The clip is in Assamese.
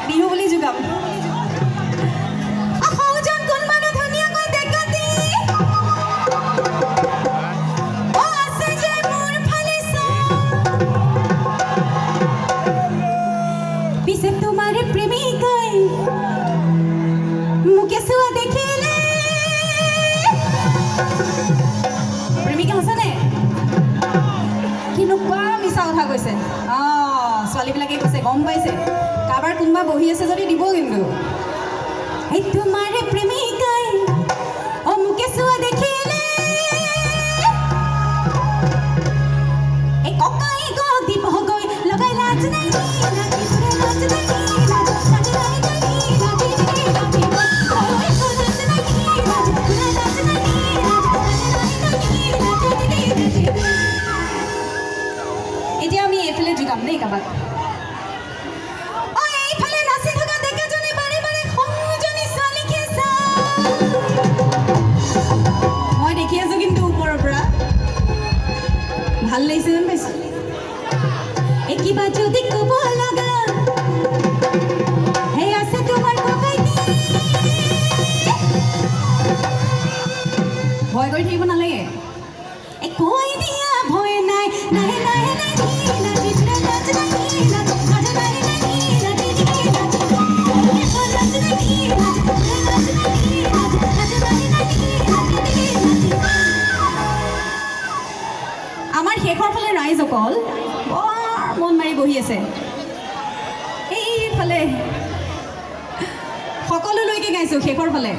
বিহু বুলি যোগাম পিছে তোমাৰ প্ৰেমিকাই মুকে চোৱা দেখিলে প্ৰেমিকা আছেনে কেনেকুৱা মিছা কথা কৈছে ছোৱালীবিলাকে কৈছে গম পাইছে কাৰোবাৰ কোনোবা বহি আছে যদি দিব কিন্তু এই তোমাৰ প্ৰেমিকাই মুকে চোৱা দেখিলে এই ককাই গক দিব গৈ লগাই লাজ নাই এতিয়া আমি এইফালে যোগাম দেই কাবাক মই দেখি আছো কিন্তু ওপৰৰ পৰা ভাল লাগিছে যেন পাইছো এই কিবা যদি ক'ব লগা হে আছে তোমাৰ ককাইটি ভয় কৰি থাকিব নালাগে এই কৈ দিয়া ভয় নাই নাই নাই নাই আমাৰ শেষৰ ফালে ৰাইজসকল বৰ মন মাৰি বহি আছে এইফালে সকলোলৈকে গাইছোঁ শেষৰ ফালে